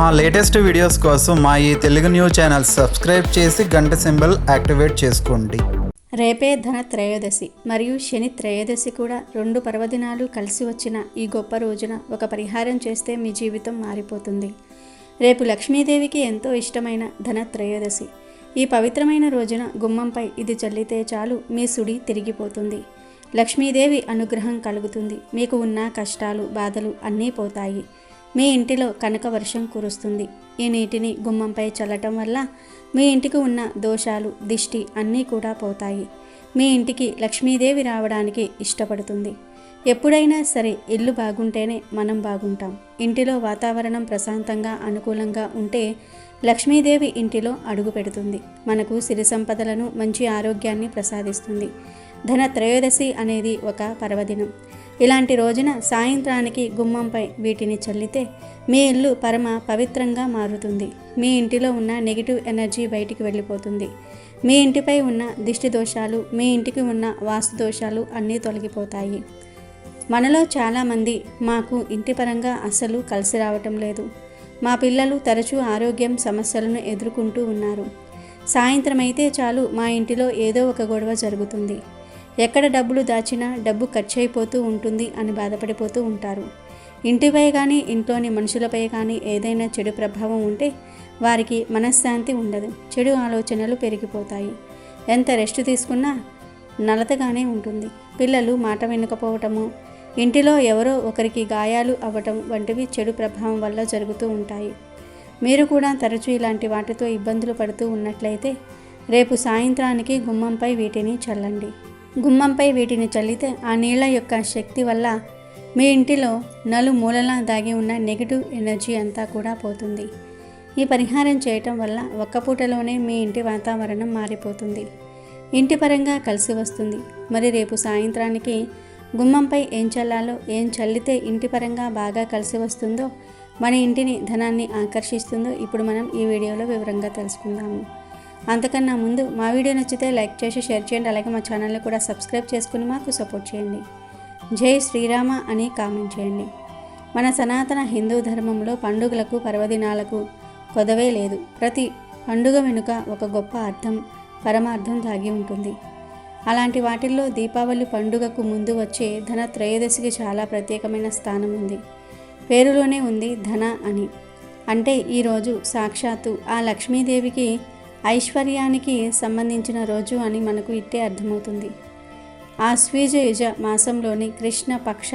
మా latest videos కోసం మా ఈ తెలుగు న్యూస్ ఛానల్ సబ్స్క్రైబ్ చేసి గంట సింబల్ యాక్టివేట్ చేసుకోండి. రేపే ధన త్రయోదశి మరియు శని త్రయోదశి కూడా రెండు పర్వదినాలు కలిసి వచ్చిన ఈ గొప్ప రోజున ఒక పరిహారం చేస్తే మీ జీవితం మారిపోతుంది. రేపు లక్ష్మీదేవికి ఎంతో ఇష్టమైన ధన త్రయోదశి. ఈ పవిత్రమైన రోజున గుమ్మంపై ఇది చల్లితే చాలు మీ సుడి తిరిగిపోతుంది. లక్ష్మీదేవి అనుగ్రహం కలుగుతుంది. మీకు ఉన్న కష్టాలు బాధలు అన్నీ పోతాయి. మీ ఇంటిలో కనక వర్షం కురుస్తుంది. ఈ నీటిని గుమ్మంపై చల్లటం వల్ల మీ ఇంటికి ఉన్న దోషాలు దిష్టి అన్నీ కూడా పోతాయి. మీ ఇంటికి లక్ష్మీదేవి రావడానికి ఇష్టపడుతుంది. ఎప్పుడైనా సరే ఇల్లు బాగుంటేనే మనం బాగుంటాం. ఇంటిలో వాతావరణం ప్రశాంతంగా అనుకూలంగా ఉంటే లక్ష్మీదేవి ఇంటిలో అడుగు పెడుతుంది. మనకు సిరి సంపదలను మంచి ఆరోగ్యాన్ని ప్రసాదిస్తుంది. ధన త్రయోదశి అనేది ఒక పర్వదినం. ఇలాంటి రోజున సాయంత్రానికి గుమ్మంపై వీటిని చల్లితే మీ ఇల్లు పరమ పవిత్రంగా మారుతుంది. మీ ఇంటిలో ఉన్న నెగిటివ్ ఎనర్జీ బయటికి వెళ్ళిపోతుంది. మీ ఇంటిపై ఉన్న దిష్టి దోషాలు, మీ ఇంటికి ఉన్న వాస్తు దోషాలు అన్నీ తొలగిపోతాయి. మనలో చాలామంది మాకు ఇంటి పరంగా అసలు కలిసి రావటం లేదు, మా పిల్లలు తరచూ ఆరోగ్యం సమస్యలను ఎదుర్కొంటూ ఉన్నారు, సాయంత్రం అయితే చాలు మా ఇంటిలో ఏదో ఒక గొడవ జరుగుతుంది, ఎక్కడ డబ్బులు దాచినా డబ్బు ఖర్చు అయిపోతూ ఉంటుంది అని బాధపడిపోతూ ఉంటారు. ఇంటిపై కానీ ఇంట్లోని మనుషులపై కానీ ఏదైనా చెడు ప్రభావం ఉంటే వారికి మనశ్శాంతి ఉండదు, చెడు ఆలోచనలు పెరిగిపోతాయి. ఎంత రెస్ట్ తీసుకున్నా నలతగానే ఉంటుంది. పిల్లలు మాట వినకపోవటము, ఇంటిలో ఎవరో ఒకరికి గాయాలు అవ్వటం వంటివి చెడు ప్రభావం వల్ల జరుగుతూ ఉంటాయి. మీరు కూడా తరచూ ఇలాంటి వాటితో ఇబ్బందులు పడుతూ ఉన్నట్లయితే రేపు సాయంత్రానికి గుమ్మంపై వీటిని చల్లండి. గుమ్మంపై వీటిని చల్లితే ఆ నీళ్ల యొక్క శక్తి వల్ల మీ ఇంటిలో నలుమూలలా దాగి ఉన్న నెగిటివ్ ఎనర్జీ అంతా కూడా పోతుంది. ఈ పరిహారం చేయటం వల్ల ఒక్క పూటలోనే మీ ఇంటి వాతావరణం మారిపోతుంది. ఇంటి పరంగా కలిసి వస్తుంది. మరి రేపు సాయంత్రానికి గుమ్మంపై ఏం చల్లాలో, ఏం చల్లితే ఇంటి పరంగా బాగా కలిసి వస్తుందో, మన ఇంటిని ధనాన్ని ఆకర్షిస్తుందో ఇప్పుడు మనం ఈ వీడియోలో వివరంగా తెలుసుకుందాము. అంతకన్నా ముందు మా వీడియో నచ్చితే లైక్ చేసి షేర్ చేయండి. అలాగే మా ఛానల్ని కూడా సబ్స్క్రైబ్ చేసుకుని మాకు సపోర్ట్ చేయండి. జై శ్రీరామ అని కామెంట్ చేయండి. మన సనాతన హిందూ ధర్మంలో పండుగలకు పర్వదినాలకు కొదవే లేదు. ప్రతి పండుగ వెనుక ఒక గొప్ప అర్థం, పరమార్థం దాగి ఉంటుంది. అలాంటి వాటిల్లో దీపావళి పండుగకు ముందు వచ్చే ధన త్రయోదశికి చాలా ప్రత్యేకమైన స్థానం ఉంది. పేరులోనే ఉంది ధన అని. అంటే ఈరోజు సాక్షాత్తు ఆ లక్ష్మీదేవికి ఐశ్వర్యానికి సంబంధించిన రోజు అని మనకు ఇట్టే అర్థమవుతుంది. ఆశ్వీజ యుజ మాసంలోని కృష్ణ పక్ష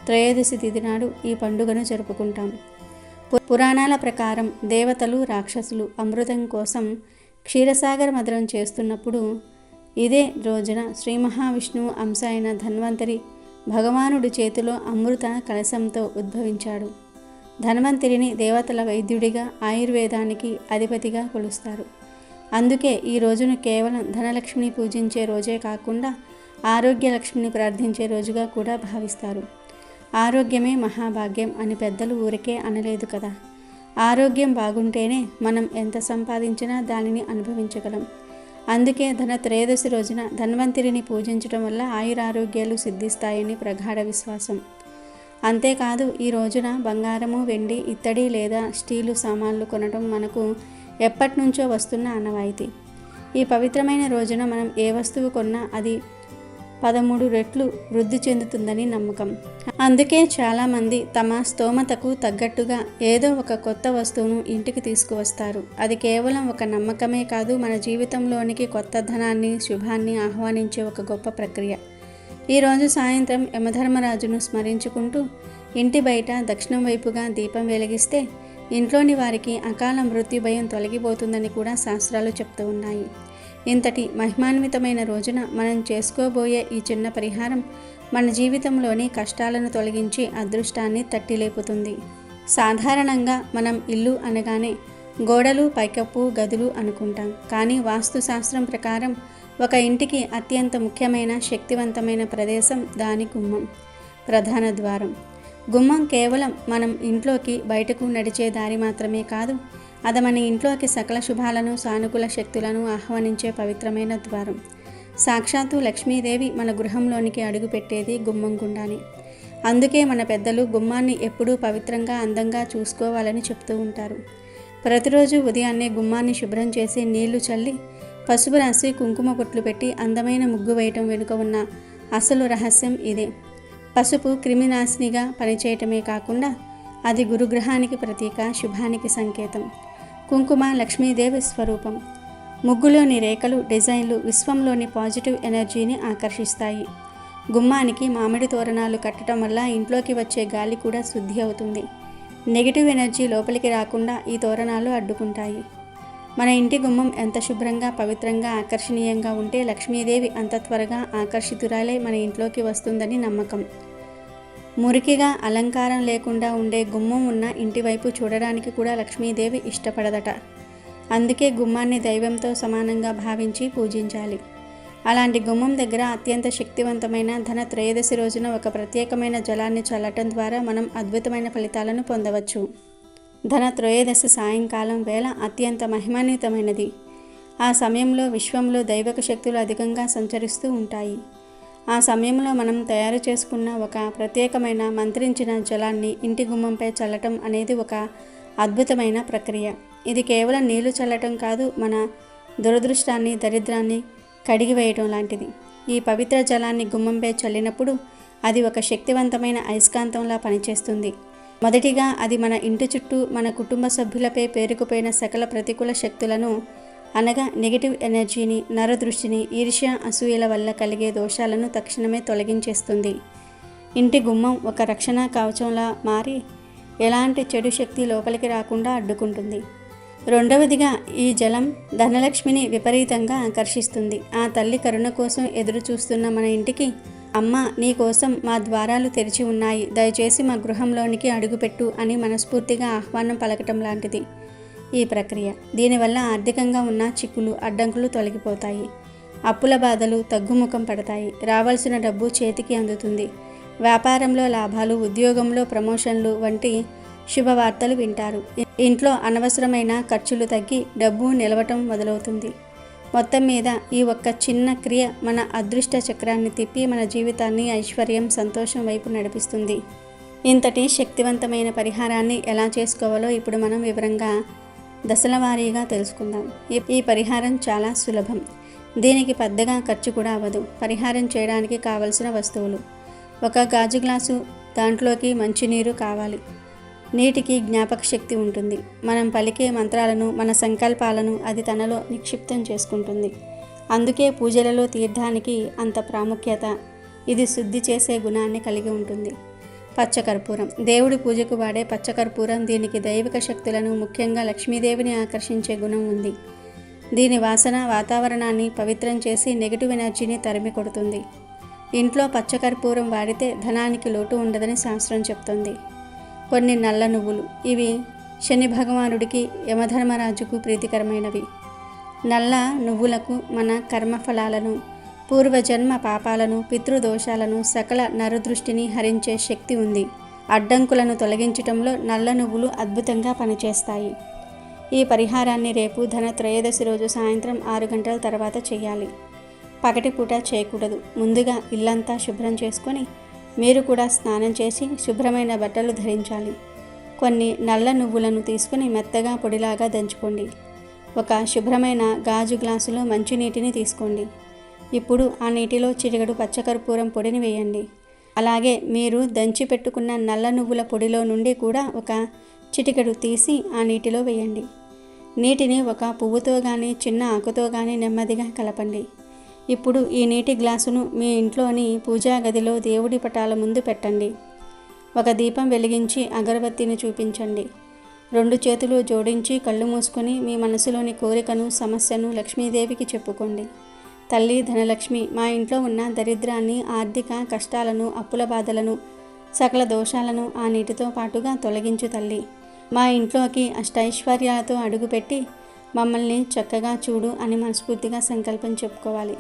త్రయోదశి తిథి నాడు ఈ పండుగను జరుపుకుంటాం. పురాణాల ప్రకారం దేవతలు రాక్షసులు అమృతం కోసం క్షీరసాగర మథనం చేస్తున్నప్పుడు ఇదే రోజున శ్రీ మహావిష్ణువు అంశ అయిన ధన్వంతరి భగవానుడి చేతిలో అమృత కలశంతో ఉద్భవించాడు. ధన్వంతరిని దేవతల వైద్యుడిగా, ఆయుర్వేదానికి అధిపతిగా కొలుస్తారు. అందుకే ఈ రోజును కేవలం ధనలక్ష్మిని పూజించే రోజే కాకుండా ఆరోగ్యలక్ష్మిని ప్రార్థించే రోజుగా కూడా భావిస్తారు. ఆరోగ్యమే మహాభాగ్యం అని పెద్దలు ఊరికే అనలేదు కదా. ఆరోగ్యం బాగుంటేనే మనం ఎంత సంపాదించినా దానిని అనుభవించగలం. అందుకే ధన త్రయోదశి రోజున ధన్వంతరిని పూజించడం వల్ల ఆయురారోగ్యాలు సిద్ధిస్తాయని ప్రగాఢ విశ్వాసం. అంతేకాదు ఈ రోజున బంగారము, వెండి, ఇత్తడి లేదా స్టీలు సామాన్లు కొనడం మనకు ఎప్పటి నుంచో వస్తున్న ఆనవాయితీ. ఈ పవిత్రమైన రోజున మనం ఏ వస్తువు కొన్నా అది 13 రెట్లు వృద్ధి చెందుతుందని నమ్మకం. అందుకే చాలామంది తమ స్తోమతకు తగ్గట్టుగా ఏదో ఒక కొత్త వస్తువును ఇంటికి తీసుకువస్తారు. అది కేవలం ఒక నమ్మకమే కాదు, మన జీవితంలోనికి కొత్త ధనాన్ని, శుభాన్ని ఆహ్వానించే ఒక గొప్ప ప్రక్రియ. ఈరోజు సాయంత్రం యమధర్మరాజును స్మరించుకుంటూ ఇంటి బయట దక్షిణం వైపుగా దీపం వెలిగిస్తే ఇంట్లోని వారికి అకాల మృత్యు భయం తొలగిపోతుందని కూడా శాస్త్రాలు చెప్తూ ఉన్నాయి. ఇంతటి మహిమాన్వితమైన రోజున మనం చేసుకోబోయే ఈ చిన్న పరిహారం మన జీవితంలోని కష్టాలను తొలగించి అదృష్టాన్ని తట్టిలేపుతుంది. సాధారణంగా మనం ఇల్లు అనగానే గోడలు, పైకప్పు, గదులు అనుకుంటాం. కానీ వాస్తుశాస్త్రం ప్రకారం ఒక ఇంటికి అత్యంత ముఖ్యమైన శక్తివంతమైన ప్రదేశం దాని గుమ్మం, ప్రధాన ద్వారం. గుమ్మం కేవలం మనం ఇంట్లోకి బయటకు నడిచే దారి మాత్రమే కాదు, అది మన ఇంట్లోకి సకల శుభాలను, సానుకూల శక్తులను ఆహ్వానించే పవిత్రమైన ద్వారం. సాక్షాత్తు లక్ష్మీదేవి మన గృహంలోనికి అడుగుపెట్టేది గుమ్మం గుండానే. అందుకే మన పెద్దలు గుమ్మాన్ని ఎప్పుడూ పవిత్రంగా అందంగా చూసుకోవాలని చెప్తూ ఉంటారు. ప్రతిరోజు ఉదయాన్నే గుమ్మాన్ని శుభ్రం చేసి నీళ్లు చల్లి పసుపు రాసి కుంకుమ బొట్లు పెట్టి అందమైన ముగ్గు వేయటం వెనుక ఉన్న అసలు రహస్యం ఇదే. పసుపు క్రిమినాశినిగా పనిచేయటమే కాకుండా అది గురుగ్రహానికి ప్రతీక, శుభానికి సంకేతం. కుంకుమ లక్ష్మీదేవి స్వరూపం. ముగ్గులోని రేఖలు, డిజైన్లు విశ్వంలోని పాజిటివ్ ఎనర్జీని ఆకర్షిస్తాయి. గుమ్మానికి మామిడి తోరణాలు కట్టడం వల్ల ఇంట్లోకి వచ్చే గాలి కూడా శుద్ధి అవుతుంది. నెగిటివ్ ఎనర్జీ లోపలికి రాకుండా ఈ తోరణాలు అడ్డుకుంటాయి. మన ఇంటి గుమ్మం ఎంత శుభ్రంగా, పవిత్రంగా, ఆకర్షణీయంగా ఉంటే లక్ష్మీదేవి అంత త్వరగా ఆకర్షితురాలై మన ఇంట్లోకి వస్తుందని నమ్మకం. మురికిగా, అలంకారం లేకుండా ఉండే గుమ్మం ఉన్న ఇంటి వైపు చూడడానికి కూడా లక్ష్మీదేవి ఇష్టపడదట. అందుకే గుమ్మాన్ని దైవంతో సమానంగా భావించి పూజించాలి. అలాంటి గుమ్మం దగ్గర అత్యంత శక్తివంతమైన ధన త్రయోదశి రోజున ఒక ప్రత్యేకమైన జలాన్ని చల్లటం ద్వారా మనం అద్భుతమైన ఫలితాలను పొందవచ్చు. ధన త్రయోదశి సాయంకాలం వేళ అత్యంత మహిమాన్వితమైనది. ఆ సమయంలో విశ్వంలో దైవక శక్తులు అధికంగా సంచరిస్తూ ఉంటాయి. ఆ సమయంలో మనం తయారు చేసుకున్న ఒక ప్రత్యేకమైన మంత్రించిన జలాన్ని ఇంటి గుమ్మంపై చల్లటం అనేది ఒక అద్భుతమైన ప్రక్రియ. ఇది కేవలం నీళ్లు చల్లటం కాదు, మన దురదృష్టాన్ని, దరిద్రాన్ని కడిగివేయటం లాంటిది. ఈ పవిత్ర జలాన్ని గుమ్మంపై చల్లినప్పుడు అది ఒక శక్తివంతమైన అయస్కాంతంలా పనిచేస్తుంది. మొదటిగా అది మన ఇంటి చుట్టూ, మన కుటుంబ సభ్యులపై పేరుకుపోయిన సకల ప్రతికూల శక్తులను, అనగా నెగిటివ్ ఎనర్జీని, నరదృష్టిని, ఈర్ష్య, అసూయల వల్ల కలిగే దోషాలను తక్షణమే తొలగించేస్తుంది. ఇంటి గుమ్మం ఒక రక్షణ కవచంలా మారి ఎలాంటి చెడు శక్తి లోపలికి రాకుండా అడ్డుకుంటుంది. రెండవదిగా ఈ జలం ధనలక్ష్మిని విపరీతంగా ఆకర్షిస్తుంది. ఆ తల్లి కరుణ కోసం ఎదురు చూస్తున్న మన ఇంటికి, అమ్మ నీ కోసం మా ద్వారాలు తెరిచి ఉన్నాయి, దయచేసి మా గృహంలోనికి అడుగుపెట్టు అని మనస్ఫూర్తిగా ఆహ్వానం పలకటం లాంటిది ఈ ప్రక్రియ. దీనివల్ల ఆర్థికంగా ఉన్న చిక్కులు, అడ్డంకులు తొలగిపోతాయి. అప్పుల బాధలు తగ్గుముఖం పడతాయి. రావాల్సిన డబ్బు చేతికి అందుతుంది. వ్యాపారంలో లాభాలు, ఉద్యోగంలో ప్రమోషన్లు వంటి శుభవార్తలు వింటారు. ఇంట్లో అనవసరమైన ఖర్చులు తగ్గి డబ్బు నిలవటం మొదలవుతుంది. మొత్తం మీద ఈ ఒక్క చిన్న క్రియ మన అదృష్ట చక్రాన్ని తిప్పి మన జీవితాన్ని ఐశ్వర్యం, సంతోషం వైపు నడిపిస్తుంది. ఇంతటి శక్తివంతమైన పరిహారాన్ని ఎలా చేసుకోవాలో ఇప్పుడు మనం వివరంగా దశల వారీగా తెలుసుకుందాం. ఈ పరిహారం చాలా సులభం. దీనికి పెద్దగా ఖర్చు కూడా అవ్వదు. పరిహారం చేయడానికి కావలసిన వస్తువులు: ఒక గాజు గ్లాసు, దాంట్లోకి మంచినీరు కావాలి. నీటికి జ్ఞాపక శక్తి ఉంటుంది. మనం పలికే మంత్రాలను, మన సంకల్పాలను అది తనలో నిక్షిప్తం చేసుకుంటుంది. అందుకే పూజలలో తీర్థానికి అంత ప్రాముఖ్యత. ఇది శుద్ధి చేసే గుణాన్ని కలిగి ఉంటుంది. పచ్చకర్పూరం, దేవుడి పూజకు వాడే పచ్చకర్పూరం. దీనికి దైవిక శక్తులను, ముఖ్యంగా లక్ష్మీదేవిని ఆకర్షించే గుణం ఉంది. దీని వాసన వాతావరణాన్ని పవిత్రం చేసి నెగిటివ్ ఎనర్జీని తరిమి కొడుతుంది. ఇంట్లో పచ్చకర్పూరం వాడితే ధనానికి లోటు ఉండదని శాస్త్రం చెప్తుంది. కొన్ని నల్ల నువ్వులు, ఇవి శని భగవానుడికి, యమధర్మరాజుకు ప్రీతికరమైనవి. నల్ల నువ్వులకు మన కర్మఫలాలను, పూర్వజన్మ పాపాలను, పితృదోషాలను, సకల నరదృష్టిని హరించే శక్తి ఉంది. అడ్డంకులను తొలగించటంలో నల్ల నువ్వులు అద్భుతంగా పనిచేస్తాయి. ఈ పరిహారాన్ని రేపు ధన త్రయోదశి రోజు సాయంత్రం 6 గంటల తర్వాత చేయాలి. పగటిపూట చేయకూడదు. ముందుగా ఇల్లంతా శుభ్రం చేసుకొని మీరు కూడా స్నానం చేసి శుభ్రమైన బట్టలు ధరించాలి. కొన్ని నల్ల నువ్వులను తీసుకుని మెత్తగా పొడిలాగా దంచుకోండి. ఒక శుభ్రమైన గాజు గ్లాసులో మంచినీటిని తీసుకోండి. ఇప్పుడు ఆ నీటిలో చిటికెడు పచ్చకర్పూరం పొడిని వేయండి. అలాగే మీరు దంచి పెట్టుకున్న నల్ల నువ్వుల పొడిలో నుండి కూడా ఒక చిటికెడు తీసి ఆ నీటిలో వేయండి. నీటిని ఒక పువ్వుతో కానీ చిన్న ఆకుతో కానీ నెమ్మదిగా కలపండి. ఇప్పుడు ఈ నీటి గ్లాసును మీ ఇంట్లోని పూజా గదిలో దేవుడి పటాల ముందు పెట్టండి. ఒక దీపం వెలిగించి అగరబత్తిని చూపించండి. 2 చేతులు జోడించి కళ్ళు మూసుకొని మీ మనసులోని కోరికను, సమస్యను లక్ష్మీదేవికి చెప్పుకోండి. తల్లి ధనలక్ష్మి, మా ఇంట్లో ఉన్న దరిద్రాన్ని, ఆర్థిక కష్టాలను, అప్పుల బాధలను, సకల దోషాలను ఆ నీటితో పాటుగా తొలగించు తల్లి. మా ఇంట్లోకి అష్టైశ్వర్యాలతో అడుగుపెట్టి మమ్మల్ని చక్కగా చూడు అని మనస్ఫూర్తిగా సంకల్పం చెప్పుకోవాలి.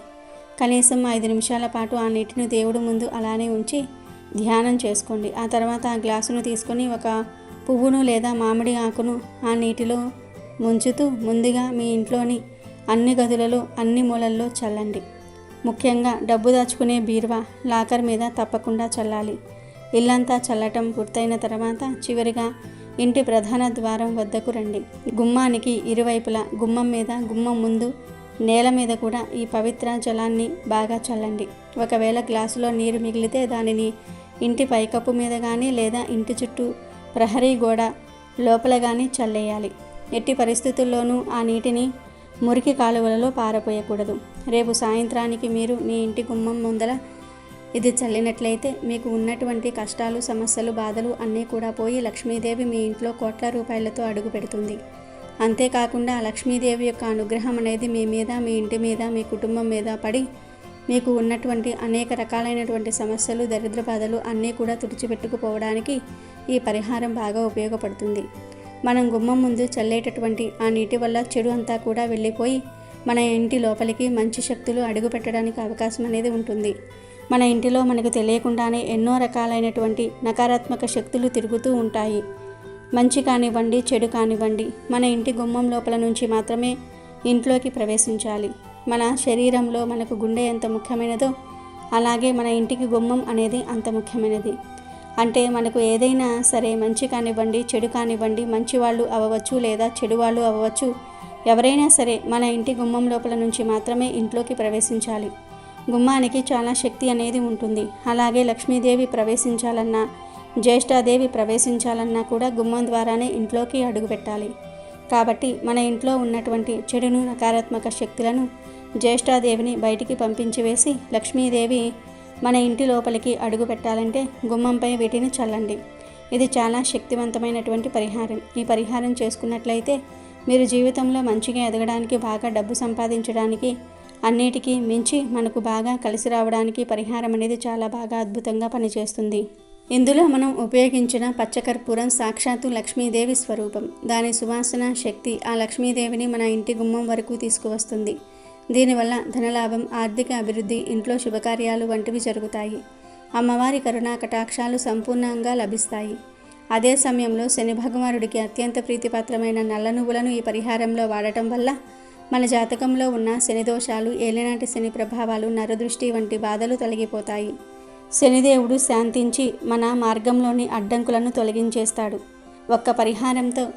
కనీసం 5 నిమిషాల పాటు ఆ నీటిని దేవుడి ముందు అలానే ఉంచి ధ్యానం చేసుకోండి. ఆ తర్వాత ఆ గ్లాసును తీసుకొని ఒక పువ్వును లేదా మామిడి ఆకును ఆ నీటిలో ముంచుతూ ముందుగా మీ ఇంట్లోని అన్ని గదులలో, అన్ని మూలల్లో చల్లండి. ముఖ్యంగా డబ్బు దాచుకునే బీరువా, లాకర్ మీద తప్పకుండా చల్లాలి. ఇల్లంతా చల్లటం పూర్తయిన తర్వాత చివరిగా ఇంటి ప్రధాన ద్వారం వద్దకు రండి. గుమ్మానికి ఇరువైపులా గుమ్మం మీద, గుమ్మం ముందు, నేల మీద కూడా ఈ పవిత్ర జలాన్ని బాగా చల్లండి. ఒకవేళ గ్లాసులో నీరు మిగిలితే దానిని ఇంటి పైకప్పు మీద కానీ లేదా ఇంటి చుట్టూ ప్రహరీ గోడ లోపల కానీ చల్లేయాలి. ఎట్టి పరిస్థితుల్లోనూ ఆ నీటిని మురికి కాలువలలో పారపోయకూడదు. రేపు సాయంత్రానికి మీరు మీ ఇంటి గుమ్మం ముందర ఇది చల్లినట్లయితే మీకు ఉన్నటువంటి కష్టాలు, సమస్యలు, బాధలు అన్నీ కూడా పోయి లక్ష్మీదేవి మీ ఇంట్లో కోట్ల రూపాయలతో అడుగు పెడుతుంది. అంతేకాకుండా లక్ష్మీదేవి యొక్క అనుగ్రహం అనేది మీ మీద, మీ ఇంటి మీద, మీ కుటుంబం మీద పడి మీకు ఉన్నటువంటి అనేక రకాలైనటువంటి సమస్యలు, దరిద్ర బాధలు అన్నీ కూడా తుడిచిపెట్టుకుపోవడానికి ఈ పరిహారం బాగా ఉపయోగపడుతుంది. మనం గుమ్మం ముందు చల్లేటటువంటి ఆ నీటి వల్ల చెడు అంతా కూడా వెళ్ళిపోయి మన ఇంటి లోపలికి మంచి శక్తులు అడుగు పెట్టడానికి అవకాశం అనేది ఉంటుంది. మన ఇంటిలో మనకు తెలియకుండానే ఎన్నో రకాలైనటువంటి నకారాత్మక శక్తులు తిరుగుతూ ఉంటాయి. మంచి కానివ్వండి, చెడు కానివ్వండి, మన ఇంటి గుమ్మం లోపల నుంచి మాత్రమే ఇంట్లోకి ప్రవేశించాలి. మన శరీరంలో మనకు గుండె ఎంత ముఖ్యమైనదో అలాగే మన ఇంటికి గుమ్మం అనేది అంత ముఖ్యమైనది. అంటే మనకు ఏదైనా సరే మంచి కానివ్వండి, చెడు కానివ్వండి, మంచి వాళ్ళు అవ్వచ్చు లేదా చెడు వాళ్ళు అవ్వచ్చు, ఎవరైనా సరే మన ఇంటి గుమ్మం లోపల నుంచి మాత్రమే ఇంట్లోకి ప్రవేశించాలి. గుమ్మానికి చాలా శక్తి అనేది ఉంటుంది. అలాగే లక్ష్మీదేవి ప్రవేశించాలన్నా, జ్యేష్ఠాదేవి ప్రవేశించాలన్నా కూడా గుమ్మం ద్వారానే ఇంట్లోకి అడుగుపెట్టాలి. కాబట్టి మన ఇంట్లో ఉన్నటువంటి చెడును, నకారాత్మక శక్తులను జ్యేష్ఠాదేవిని బయటికి పంపించి వేసి లక్ష్మీదేవి మన ఇంటి లోపలికి అడుగు పెట్టాలంటే గుమ్మంపై వీటిని చల్లండి. ఇది చాలా శక్తివంతమైనటువంటి పరిహారం. ఈ పరిహారం చేసుకున్నట్లయితే మీరు జీవితంలో మంచిగా ఎదగడానికి, బాగా డబ్బు సంపాదించడానికి, అన్నిటికీ మించి మనకు బాగా కలిసి రావడానికి పరిహారం అనేది చాలా బాగా అద్భుతంగా పనిచేస్తుంది. ఇందులో మనం ఉపయోగించిన పచ్చకర్పూరం సాక్షాత్తు లక్ష్మీదేవి స్వరూపం. దాని సువాసన శక్తి ఆ లక్ష్మీదేవిని మన ఇంటి గుమ్మం వరకు తీసుకువస్తుంది. దీనివల్ల ధనలాభం, ఆర్థిక అభివృద్ధి, ఇంట్లో శుభకార్యాలు వంటివి జరుగుతాయి. అమ్మవారి కరుణా కటాక్షాలు సంపూర్ణంగా లభిస్తాయి. అదే సమయంలో శని భగవానుడికి అత్యంత ప్రీతిపాత్రమైన నల్ల నువ్వులను ఈ పరిహారంలో వాడటం వల్ల మన జాతకంలో ఉన్న శని దోషాలు, ఏలినాటి శని ప్రభావాలు, నరదృష్టి వంటి బాధలు తొలగిపోతాయి. శనిదేవుడు శాంతించి మన మార్గంలోని అడ్డంకులను తొలగించేస్తాడు. ఒక్క పరిహారంతో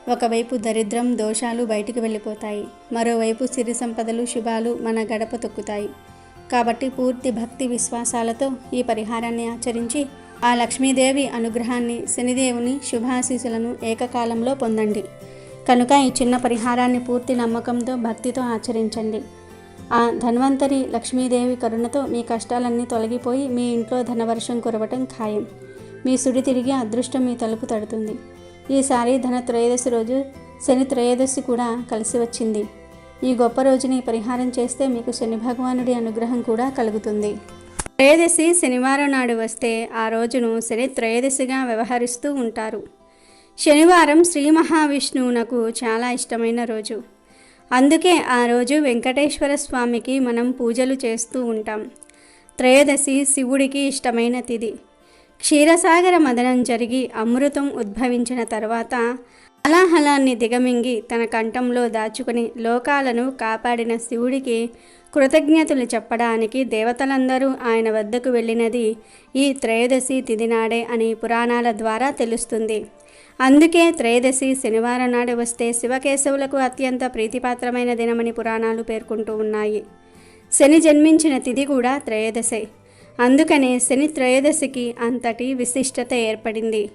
ఒకవైపు దరిద్రం, దోషాలు బయటికి వెళ్ళిపోతాయి, మరోవైపు సిరి సంపదలు, శుభాలు మన గడప తొక్కుతాయి. కాబట్టి పూర్తి భక్తి విశ్వాసాలతో ఈ పరిహారాన్ని ఆచరించి ఆ లక్ష్మీదేవి అనుగ్రహాన్ని, శనిదేవుని శుభాశీసులను ఏకకాలంలో పొందండి. కనుక ఈ చిన్న పరిహారాన్ని పూర్తి నమ్మకంతో, భక్తితో ఆచరించండి. ఆ ధన్వంతరి లక్ష్మీదేవి కరుణతో మీ కష్టాలన్నీ తొలగిపోయి మీ ఇంట్లో ధనవర్షం కురవటం ఖాయం. మీ సుడి తిరిగి అదృష్టం మీ తలుపు తడుతుంది. ఈసారి ధన త్రయోదశి రోజు శని త్రయోదశి కూడా కలిసి వచ్చింది. ఈ గొప్ప రోజుని పరిహారం చేస్తే మీకు శని భగవానుడి అనుగ్రహం కూడా కలుగుతుంది. త్రయోదశి శనివారం నాడు వస్తే ఆ రోజును శని త్రయోదశిగా వ్యవహరిస్తూ ఉంటారు. శనివారం శ్రీ మహావిష్ణువునకు చాలా ఇష్టమైన రోజు. అందుకే ఆ రోజు వెంకటేశ్వర స్వామికి మనం పూజలు చేస్తూ ఉంటాం. త్రయోదశి శివుడికి ఇష్టమైన తిథి. క్షీరసాగర మదనం జరిగి అమృతం ఉద్భవించిన తర్వాత హలాహలాన్ని దిగమింగి తన కంఠంలో దాచుకుని లోకాలను కాపాడిన శివుడికి కృతజ్ఞతలు చెప్పడానికి దేవతలందరూ ఆయన వద్దకు వెళ్ళినది ఈ త్రయోదశి తిథి నాడే అని పురాణాల ద్వారా తెలుస్తుంది. అందుకే త్రయోదశి శనివారం నాడు వస్తే శివకేశవులకు అత్యంత ప్రీతిపాత్రమైన దినమని పురాణాలు పేర్కొంటూ ఉన్నాయి. శని జన్మించిన తిథి కూడా త్రయోదశే. అందుకనే శని త్రయోదశికి అంతటి విశిష్టత ఏర్పడింది.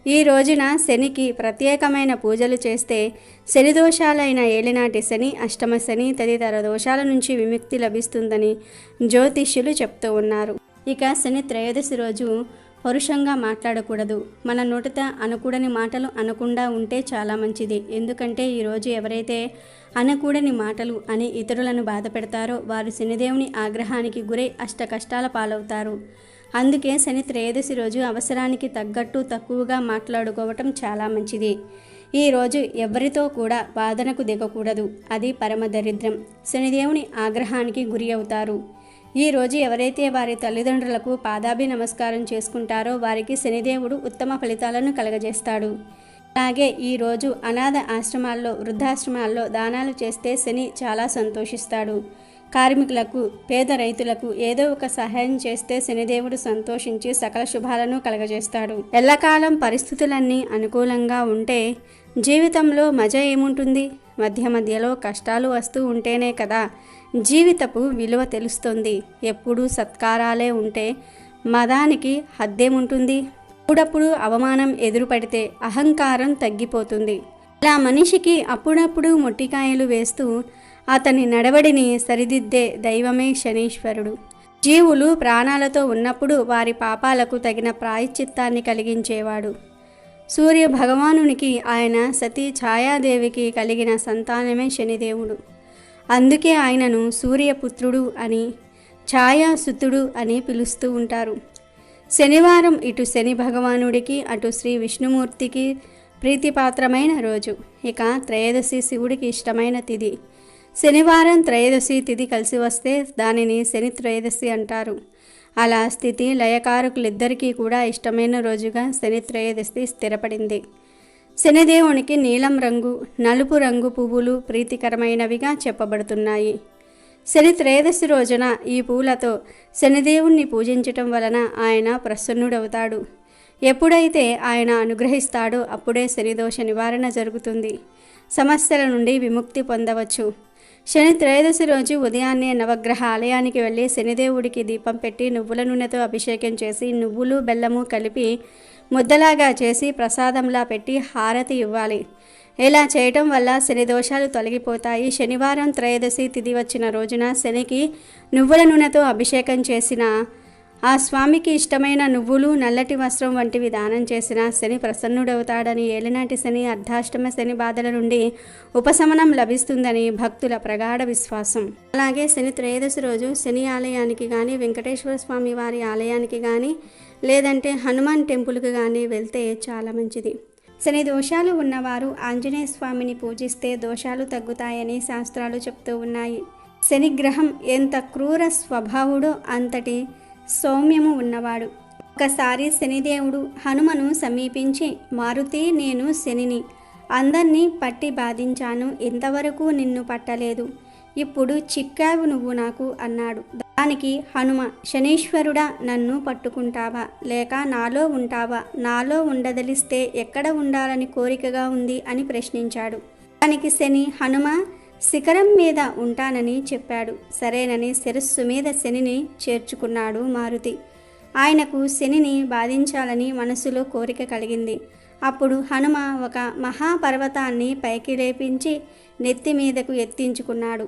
ఈ రోజున శనికి ప్రత్యేకమైన పూజలు చేస్తే శని దోషాలైన ఏలినాటి శని, అష్టమ శని తదితర దోషాల నుంచి విముక్తి లభిస్తుందని జ్యోతిష్యులు చెప్తూ ఉన్నారు. ఇక శని త్రయోదశి రోజు పరుషంగా మాట్లాడకూడదు. మన నోటిత అనకూడని మాటలు అనకుండా ఉంటే చాలా మంచిది. ఎందుకంటే ఈరోజు ఎవరైతే అనకూడని మాటలు అని ఇతరులను బాధ పెడతారో వారు శనిదేవుని ఆగ్రహానికి గురై అష్ట కష్టాల పాలవుతారు. అందుకే శని త్రయోదశి రోజు అవసరానికి తగ్గట్టు తక్కువగా మాట్లాడుకోవటం చాలా మంచిది. ఈరోజు ఎవరితో కూడా వాదనకు దిగకూడదు. అది పరమ దరిద్రం. శనిదేవుని ఆగ్రహానికి గురి అవుతారు. ఈరోజు ఎవరైతే వారి తల్లిదండ్రులకు పాదాభి నమస్కారం చేసుకుంటారో వారికి శనిదేవుడు ఉత్తమ ఫలితాలను కలగజేస్తాడు. అలాగే ఈరోజు అనాథ ఆశ్రమాల్లో, వృద్ధాశ్రమాల్లో దానాలు చేస్తే శని చాలా సంతోషిస్తాడు. కార్మికులకు, పేద రైతులకు ఏదో ఒక సహాయం చేస్తే శనిదేవుడు సంతోషించి సకల శుభాలను కలగజేస్తాడు. ఎల్లకాలం పరిస్థితులన్నీ అనుకూలంగా ఉంటే జీవితంలో మజ ఏముంటుంది? మధ్య మధ్యలో కష్టాలు వస్తూ ఉంటేనే కదా జీవితపు విలువ తెలుస్తుంది. ఎప్పుడూ సత్కారాలే ఉంటే మదానికి హద్దేముంటుంది? అప్పుడప్పుడు అవమానం ఎదురుపడితే అహంకారం తగ్గిపోతుంది. ఇలా మనిషికి అప్పుడప్పుడు మొట్టికాయలు వేస్తూ అతని నడవడిని సరిదిద్దే దైవమే శనీశ్వరుడు. జీవులు ప్రాణాలతో ఉన్నప్పుడు వారి పాపాలకు తగిన ప్రాయశ్చిత్తాన్ని కలిగించేవాడు. సూర్య భగవానునికి ఆయన సతీ ఛాయాదేవికి కలిగిన సంతానమే శనిదేవుడు. అందుకే ఆయనను సూర్యపుత్రుడు అని, ఛాయాసుతుడు అని పిలుస్తూ ఉంటారు. శనివారం ఇటు శని భగవానుడికి అటు శ్రీ విష్ణుమూర్తికి ప్రీతిపాత్రమైన రోజు. ఇక త్రయోదశి శివుడికి ఇష్టమైన తిథి. శనివారం త్రయోదశి తిథి కలిసి వస్తే దానిని శని త్రయోదశి అంటారు. అలా స్థితి లయకారకులిద్దరికీ కూడా ఇష్టమైన రోజుగా శని త్రయోదశి స్థిరపడింది. శనిదేవునికి నీలం రంగు, నలుపు రంగు పువ్వులు ప్రీతికరమైనవిగా చెప్పబడుతున్నాయి. శని త్రయోదశి రోజున ఈ పూలతో శనిదేవుణ్ణి పూజించటం వలన ఆయన ప్రసన్నుడవుతాడు. ఎప్పుడైతే ఆయన అనుగ్రహిస్తాడో అప్పుడే శనిదోష నివారణ జరుగుతుంది. సమస్యల నుండి విముక్తి పొందవచ్చు. శని త్రయోదశి రోజు ఉదయాన్నే నవగ్రహ ఆలయానికి వెళ్ళి శనిదేవుడికి దీపం పెట్టి నువ్వుల నూనెతో అభిషేకం చేసి నువ్వులు బెల్లము కలిపి ముద్దలాగా చేసి ప్రసాదంలా పెట్టి హారతి ఇవ్వాలి. ఇలా చేయటం వల్ల శని దోషాలు తొలగిపోతాయి. శనివారం త్రయోదశి తిథి వచ్చిన రోజున శనికి నువ్వుల నూనెతో అభిషేకం చేసిన, ఆ స్వామికి ఇష్టమైన నువ్వులు, నల్లటి వస్త్రం వంటివి దానం చేసిన శని ప్రసన్నుడవుతాడని, ఏలినాటి శని, అర్ధాష్టమ శని బాధల నుండి ఉపశమనం లభిస్తుందని భక్తుల ప్రగాఢ విశ్వాసం. అలాగే శని త్రయోదశి రోజు శని ఆలయానికి కానీ, వెంకటేశ్వర స్వామి వారి ఆలయానికి కానీ, లేదంటే హనుమాన్ టెంపుల్కి కానీ వెళ్తే చాలా మంచిది. శని దోషాలు ఉన్నవారు ఆంజనేయ స్వామిని పూజిస్తే దోషాలు తగ్గుతాయని శాస్త్రాలు చెప్తూ ఉన్నాయి. శని గ్రహం ఎంత క్రూర స్వభావుడో అంతటి సౌమ్యము ఉన్నవాడు. ఒకసారి శనిదేవుడు హనుమను సమీపించి, మారుతి, నేను శనిని అందర్నీ పట్టి బాధించాను, ఇంతవరకు నిన్ను పట్టలేదు, ఇప్పుడు చిక్కావు నువ్వు నాకు అన్నాడు. దానికి హనుమ, శనీశ్వరుడా, నన్ను పట్టుకుంటావా లేక నాలో ఉంటావా? నాలో ఉండదలిస్తే ఎక్కడ ఉండాలని కోరికగా ఉంది అని ప్రశ్నించాడు. దానికి శని, హనుమ శిఖరం మీద ఉంటానని చెప్పాడు. సరేనని శిరస్సు మీద శనిని చేర్చుకున్నాడు మారుతి. ఆయనకు శనిని బాధించాలని మనసులో కోరిక కలిగింది. అప్పుడు హనుమ ఒక మహాపర్వతాన్ని పైకి లేపించి నెత్తి మీదకు ఎత్తించుకున్నాడు.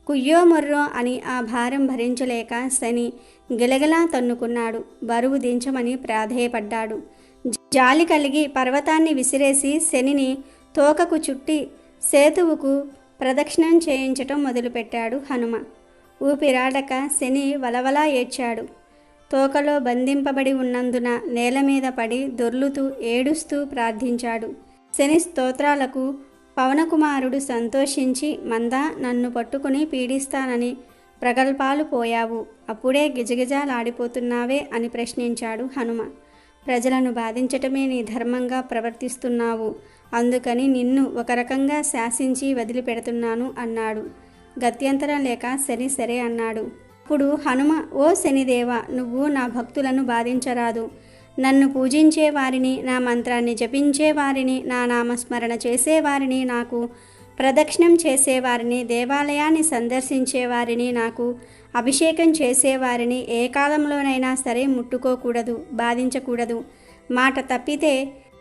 కుయ్యో మొర్రో అని ఆ భారం భరించలేక శని గిలగిలా తన్నుకున్నాడు. బరువు దించమని ప్రాధేయపడ్డాడు. జాలి కలిగి పర్వతాన్ని విసిరేసి శనిని తోకకు చుట్టి సేతువుకు ప్రదక్షిణం చేయించటం మొదలుపెట్టాడు హనుమ. ఊపిరాడక శని వలవలా ఏడ్చాడు. తోకలో బంధింపబడి ఉన్నందున నేల మీద పడి దొర్లుతూ ఏడుస్తూ ప్రార్థించాడు. శని స్తోత్రాలకు పవనకుమారుడు సంతోషించి, మందా, నన్ను పట్టుకుని పీడిస్తానని ప్రగల్భాలు పోయావు, అప్పుడే గిజగిజాలాడిపోతున్నావే అని ప్రశ్నించాడు హనుమ. ప్రజలను బాధించటమే నీ ధర్మంగా ప్రవర్తిస్తున్నావు, అందుకని నిన్ను ఒక రకంగా శాసించి వదిలిపెడుతున్నాను అన్నాడు. గత్యంతరం లేక శని సరే అన్నాడు. అప్పుడు హనుమ, ఓ శనిదేవ, నువ్వు నా భక్తులను బాధించరాదు. నన్ను పూజించే వారిని, నా మంత్రాన్ని జపించే వారిని, నా నామస్మరణ చేసేవారిని, నాకు ప్రదక్షిణం చేసేవారిని, దేవాలయాన్ని సందర్శించేవారిని, నాకు అభిషేకం చేసేవారిని ఏ కాలంలోనైనా సరే ముట్టుకోకూడదు, బాధించకూడదు. మాట తప్పితే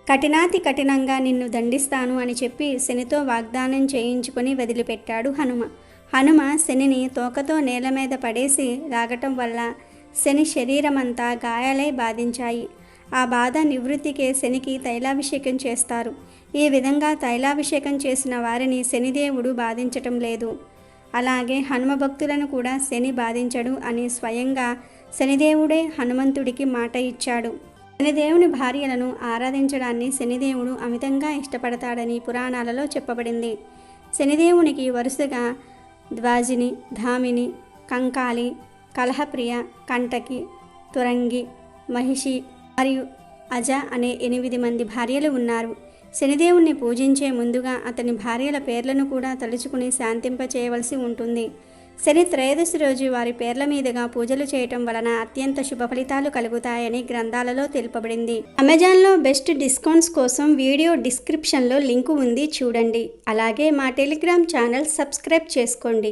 కఠినాతి కఠినంగా నిన్ను దండిస్తాను అని చెప్పి శనితో వాగ్దానం చేయించుకొని వదిలిపెట్టాడు హనుమ. హనుమ శనిని తోకతో నేల మీద పడేసి లాగటం వల్ల శని శరీరమంతా గాయాలై బాధించాయి. ఆ బాధ నివృత్తికే శనికి తైలాభిషేకం చేస్తారు. ఈ విధంగా తైలాభిషేకం చేసిన వారిని శనిదేవుడు బాధించటం లేదు. అలాగే హనుమ భక్తులను కూడా శని బాధించడు అని స్వయంగా శనిదేవుడే హనుమంతుడికి మాట ఇచ్చాడు. శనిదేవుని భార్యలను ఆరాధించడాన్ని శనిదేవుడు అమితంగా ఇష్టపడతాడని పురాణాలలో చెప్పబడింది. శనిదేవునికి వరుసగా ద్వాజిని, ధామిని, కంకాలి, కలహప్రియ, కంటకి, తురంగి, మహిషి మరియు అజ అనే 8 మంది భార్యలు ఉన్నారు. శనిదేవుణ్ణి పూజించే ముందుగా అతని భార్యల పేర్లను కూడా తలుచుకుని శాంతింపచేయవలసి ఉంటుంది. శని త్రయోదశి రోజు వారి పేర్ల మీదుగా పూజలు చేయటం వలన అత్యంత శుభ ఫలితాలు కలుగుతాయని గ్రంథాలలో తెలుపబడింది. అమెజాన్లో బెస్ట్ డిస్కౌంట్స్ కోసం వీడియో డిస్క్రిప్షన్లో లింకు ఉంది, చూడండి. అలాగే మా టెలిగ్రామ్ ఛానల్ సబ్స్క్రైబ్ చేసుకోండి.